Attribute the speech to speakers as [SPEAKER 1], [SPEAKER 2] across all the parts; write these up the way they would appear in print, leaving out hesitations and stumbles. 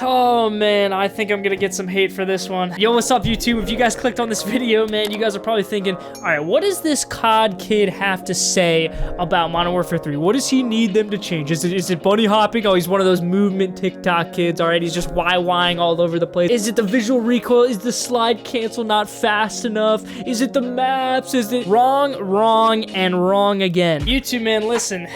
[SPEAKER 1] Oh man, I think I'm gonna get some hate for this one. Yo, what's up YouTube? If you guys clicked on this video, man, you guys are probably thinking, all right, what does this COD kid have to say about Modern Warfare 3? What does he need them to change? Is it bunny hopping? Oh, he's one of those movement TikTok kids, all right? He's just YYing all over the place. Is it the visual recoil? Is the slide cancel not fast enough? Is it the maps? Is it wrong, and wrong again? YouTube, man, listen.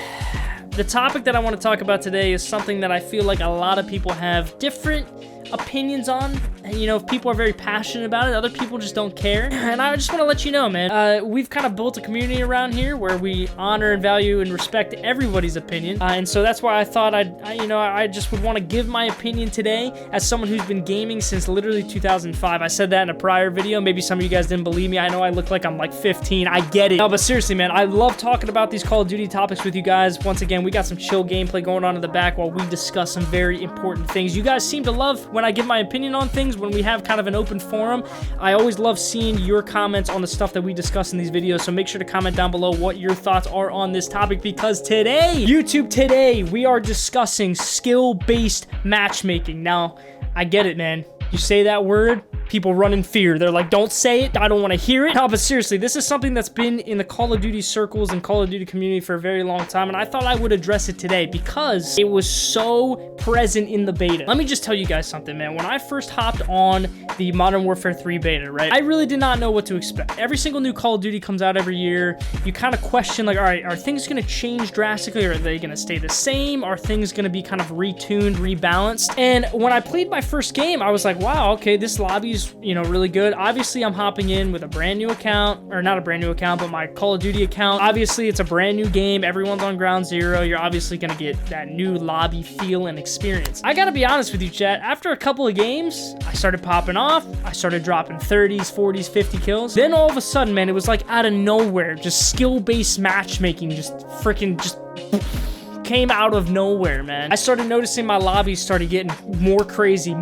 [SPEAKER 1] The topic that I want to talk about today is something that I feel like a lot of people have different opinions on. You know, if people are very passionate about it, other people just don't care. And I just want to let you know, man, we've kind of built a community around here where we honor and value and respect everybody's opinion. And so that's why I thought I just would want to give my opinion today as someone who's been gaming since literally 2005. I said that in a prior video. Maybe some of you guys didn't believe me. I know I look like I'm like 15. I get it. No, but seriously, man, I love talking about these Call of Duty topics with you guys. Once again, we got some chill gameplay going on in the back while we discuss some very important things. You guys seem to love when I give my opinion on things, when we have kind of an open forum. I always love seeing your comments on the stuff that we discuss in these videos, so make sure to comment down below what your thoughts are on this topic, because today, YouTube, today, we are discussing skill-based matchmaking. Now, I get it, man. You say that word, people run in fear. They're like, don't say it. I don't want to hear it. No, but seriously, this is something that's been in the Call of Duty circles and Call of Duty community for a very long time, and I thought I would address it today because it was so present in the beta. Let me just tell you guys something, man. When I first hopped on the Modern Warfare 3 beta, right, I really did not know what to expect. Every single new Call of Duty comes out every year. You kind of question, like, all right, are things going to change drastically, or are they going to stay the same? Are things going to be kind of retuned, rebalanced? And when I played my first game, I was like, wow, okay, this lobby's, you know, really good. Obviously, I'm hopping in with a brand new account, or not a brand new account, but my Call of Duty account. Obviously, it's a brand new game. Everyone's on ground zero. You're obviously going to get that new lobby feel and experience. I got to be honest with you, chat. After a couple of games, I started popping off. I started dropping 30s, 40s, 50 kills. Then all of a sudden, man, it was like out of nowhere, just skill-based matchmaking, just freaking just came out of nowhere, man. I started noticing my lobbies started getting more crazy,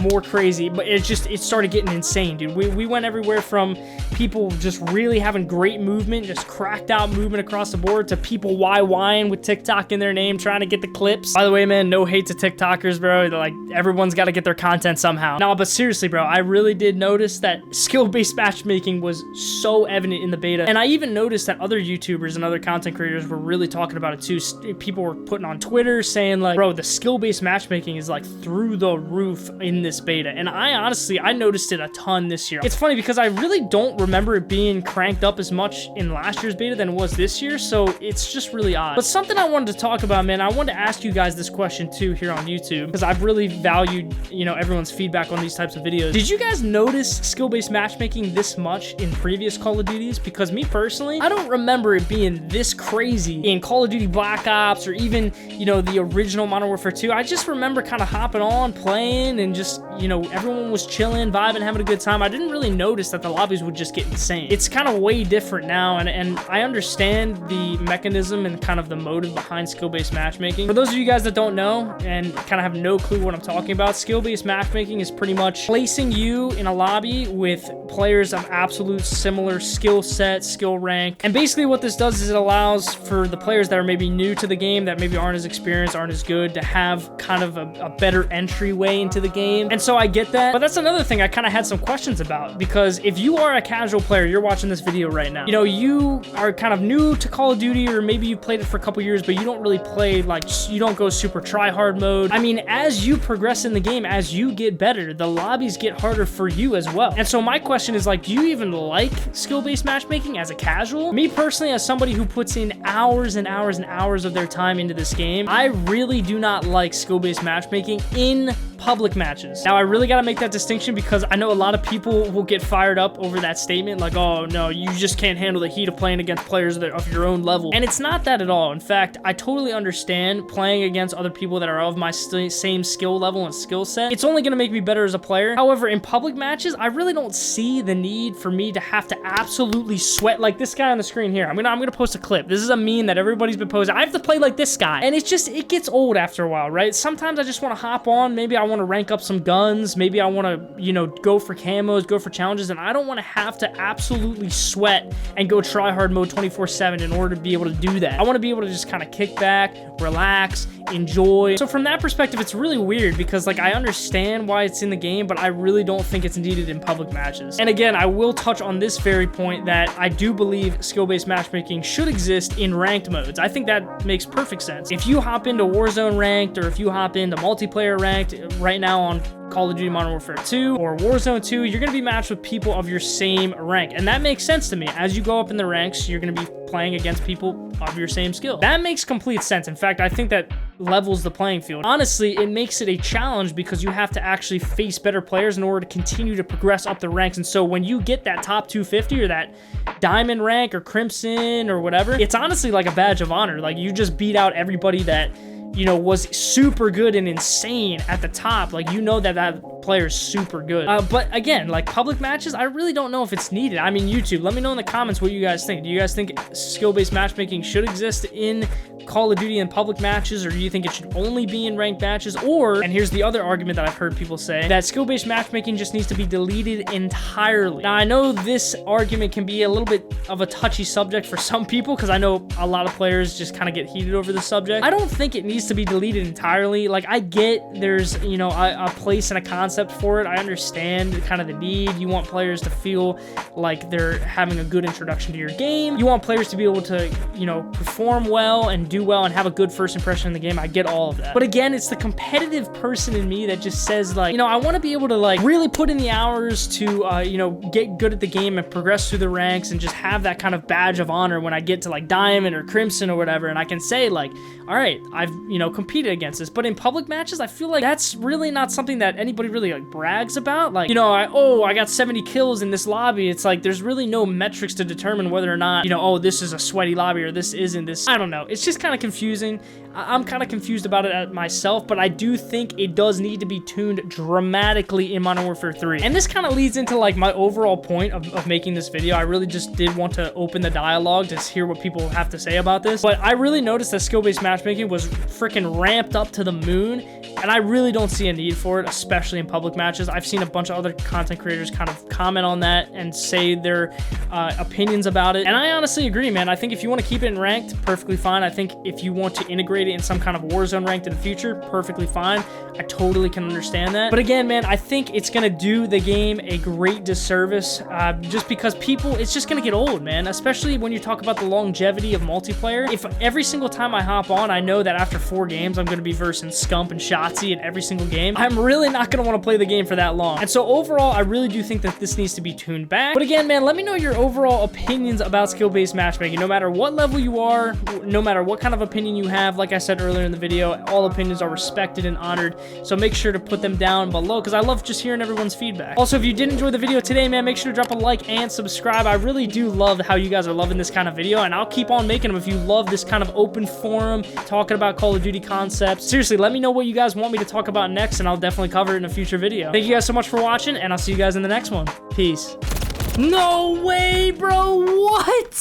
[SPEAKER 1] but it started getting insane, dude. We went everywhere from people just really having great movement, just cracked out movement across the board, to people YYing with TikTok in their name, trying to get the clips. By the way, man, no hate to TikTokers, bro. Like, everyone's got to get their content somehow. No, but seriously, bro, I really did notice that skill-based matchmaking was so evident in the beta. And I even noticed that other YouTubers and other content creators were really talking about it too. People were putting on Twitter saying like, bro, the skill-based matchmaking is like through the roof in this beta. And I noticed it a ton this year. It's funny because I really don't remember it being cranked up as much in last year's beta than it was this year, so it's just really odd. But something I wanted to talk about, man, I wanted to ask you guys this question too here on YouTube, because I've really valued, you know, everyone's feedback on these types of videos. Did you guys notice skill-based matchmaking this much in previous Call of Duties? Because me personally, I don't remember it being this crazy in Call of Duty Black Ops, or even, you know, the original Modern Warfare 2. I just remember kind of hopping on, playing, and just, you know, everyone was chilling, vibing, having a good time. I didn't really notice that the lobbies would just get insane. It's kind of way different now, and I understand the mechanism and kind of the motive behind skill-based matchmaking. For those of you guys that don't know and kind of have no clue what I'm talking about, skill-based matchmaking is pretty much placing you in a lobby with players of absolute similar skill set, skill rank. And basically what this does is it allows for the players that are maybe new to the game, that maybe aren't as experienced, aren't as good, to have kind of a better entryway into the game. And so I get that, but that's another thing I kind of had some questions about, because if you are a casual player, you're watching this video right now, you know, you are kind of new to Call of Duty, or maybe you played it for a couple years, but you don't really play, like, you don't go super try hard mode. I mean, as you progress in the game, as you get better, the lobbies get harder for you as well. And so my question is, like, do you even like skill-based matchmaking as a casual? Me personally, as somebody who puts in hours and hours and hours of their time into this game, I really do not like skill-based matchmaking in public matches. Now, I really got to make that distinction, because I know a lot of people will get fired up over that statement, like, oh no, you just can't handle the heat of playing against players that are of your own level. And it's not that at all. In fact, I totally understand playing against other people that are of my same skill level and skill set. It's only going to make me better as a player. However, in public matches, I really don't see the need for me to have to absolutely sweat like this guy on the screen here. I'm gonna post a clip. This is a meme that everybody's been posting. I have to play like this guy, and it's just, it gets old after a while, right? Sometimes I just want to hop on. Maybe I want to rank up some guns. Maybe I want to, you know, go for camos, go for challenges, and I don't want to have to absolutely sweat and go try hard mode 24/7 in order to be able to do that. I want to be able to just kind of kick back, relax, enjoy. So from that perspective, it's really weird because like I understand why it's in the game, but I really don't think it's needed in public matches. And again, I will touch on this very point that I do believe skill-based matchmaking should exist in ranked modes. I think that makes perfect sense. If you hop into Warzone ranked, or if you hop into multiplayer ranked right now on Call of Duty Modern Warfare 2 or Warzone 2, you're going to be matched with people of your same rank. And that makes sense to me. As you go up in the ranks, you're going to be playing against people of your same skill. That makes complete sense. In fact, I think that levels the playing field. Honestly, it makes it a challenge because you have to actually face better players in order to continue to progress up the ranks. And so when you get that top 250 or that diamond rank or crimson or whatever, it's honestly like a badge of honor. Like you just beat out everybody that, you know, was super good and insane at the top. Like, you know that that player is super good. But again, like public matches, I really don't know if it's needed. I mean, YouTube, let me know in the comments what you guys think. Do you guys think skill-based matchmaking should exist in Call of Duty in public matches, or do you think it should only be in ranked matches? Or, and here's the other argument that I've heard people say, that skill-based matchmaking just needs to be deleted entirely. Now, I know this argument can be a little bit of a touchy subject for some people, because I know a lot of players just kind of get heated over this subject. I don't think it needs to be deleted entirely. Like, I get there's, you know, a place and a concept for it. I understand kind of the need. You want players to feel like they're having a good introduction to your game. You want players to be able to, you know, perform well and do well and have a good first impression in the game. I get all of that. But again, it's the competitive person in me that just says, like, you know, I want to be able to like really put in the hours to, you know, get good at the game and progress through the ranks and just have that kind of badge of honor when I get to like diamond or crimson or whatever. And I can say like, all right, I've, you know, competed against this. But in public matches, I feel like that's really not something that anybody really like brags about. Like, you know, I got 70 kills in this lobby. It's like, there's really no metrics to determine whether or not, you know, oh, this is a sweaty lobby or this isn't. This, I don't know. It's just kind of confusing. I'm kind of confused about it myself, but I do think it does need to be tuned dramatically in Modern Warfare 3. And this kind of leads into like my overall point of making this video. I really just did want to open the dialogue to hear what people have to say about this. But I really noticed that skill-based matchmaking was freaking ramped up to the moon, and I really don't see a need for it, especially in public matches. I've seen a bunch of other content creators kind of comment on that and say their opinions about it. And I honestly agree, man. I think if you want to keep it in ranked, perfectly fine. I think if you want to integrate it in some kind of Warzone ranked in the future, perfectly fine. I totally can understand that. But again, man, I think it's going to do the game a great disservice just because people, it's just going to get old, man, especially when you talk about the longevity of multiplayer. If every single time I hop on, I know that after 4 games, I'm going to be versing Scump and Shotzzy in every single game, I'm really not going to want to play the game for that long. And so overall, I really do think that this needs to be tuned back. But again, man, let me know your overall opinions about skill-based matchmaking. No matter what level you are, no matter what kind of opinion you have, like I said earlier in the video, all opinions are respected and honored. So make sure to put them down below because I love just hearing everyone's feedback. Also, if you did enjoy the video today, man, make sure to drop a like and subscribe. I really do love how you guys are loving this kind of video, and I'll keep on making them if you love this kind of open forum, talking about Call of Duty concepts. Seriously, let me know what you guys want me to talk about next, and I'll definitely cover it in a future video. Thank you guys so much for watching, and I'll see you guys in the next one. Peace. No way, bro. What?